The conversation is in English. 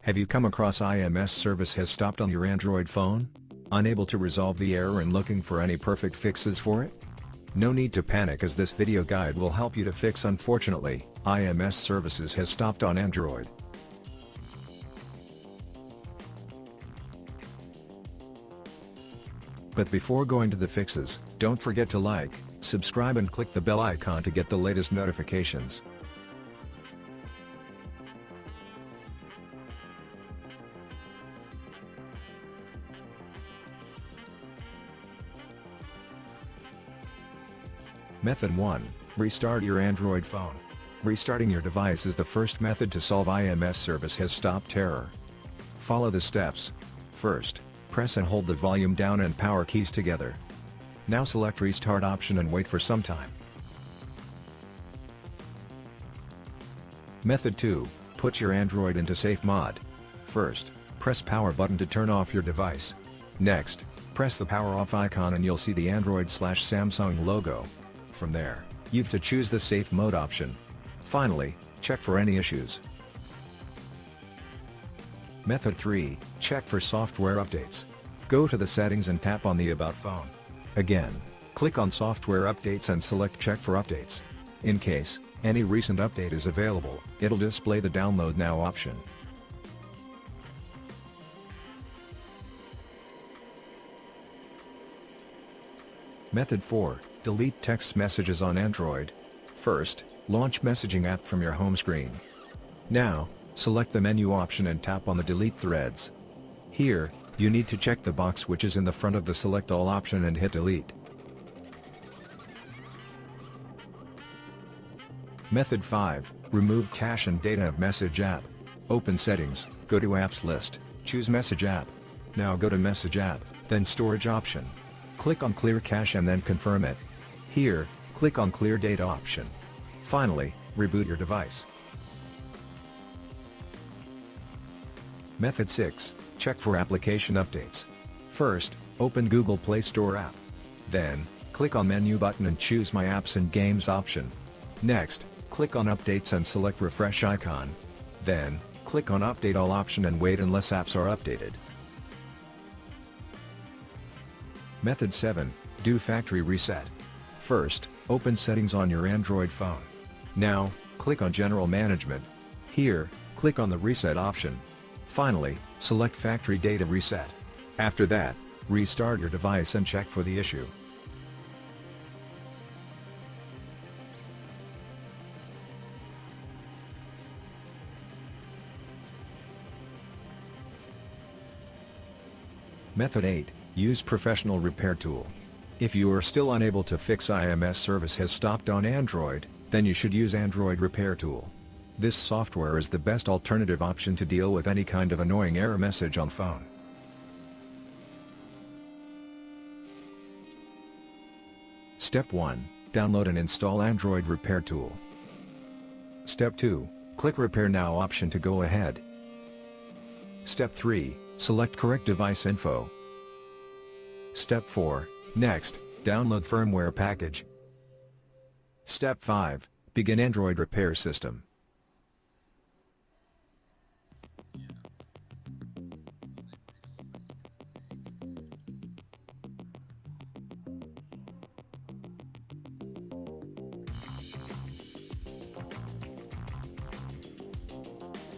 Have you come across IMS service has stopped on your Android phone? Unable to resolve the error and looking for any perfect fixes for it? No need to panic, as this video guide will help you to fix. Unfortunately, IMS services has stopped on Android. But before going to the fixes, don't forget to like, subscribe and click the bell icon to get the latest notifications. Method 1. Restart your Android phone. Restarting your device is the first method to solve IMS service has stopped error. Follow the steps. First, press and hold the volume down and power keys together. Now select restart option and wait for some time. Method 2. Put your Android into safe mode. First, press power button to turn off your device. Next, press the power off icon and you'll see the Android/Samsung logo. From there, you have to choose the safe mode option. Finally, check for any issues. Method 3. Check for software updates. Go to the settings and tap on the About phone. Again, click on Software Updates and select Check for Updates. In case any recent update is available, it'll display the Download Now option. Method 4. Delete text messages on Android. First, launch messaging app from your home screen. Now, select the menu option and tap on the Delete Threads. Here, you need to check the box which is in the front of the Select All option and hit Delete. Method 5. Remove cache and data of Message app. Open Settings, go to Apps list, choose Message app. Now go to Message app, then Storage option. Click on Clear Cache and then confirm it. Here, click on Clear Data option. Finally, reboot your device. Method 6. Check for application updates. First, open Google Play Store app. Then, click on Menu button and choose My Apps and Games option. Next, click on Updates and select Refresh icon. Then, click on Update All option and wait unless apps are updated. Method 7. Do factory reset. First, open Settings on your Android phone. Now, click on General Management. Here, click on the Reset option. Finally, select Factory Data Reset. After that, restart your device and check for the issue. Method 8. Use professional repair tool. If you are still unable to fix IMS service has stopped on Android, then you should use Android Repair Tool. This software is the best alternative option to deal with any kind of annoying error message on phone. Step 1. Download and install Android Repair Tool. Step 2. Click Repair Now option to go ahead. Step 3. Select correct device info. Step 4. Next, download firmware package. Step 5. Begin Android repair system.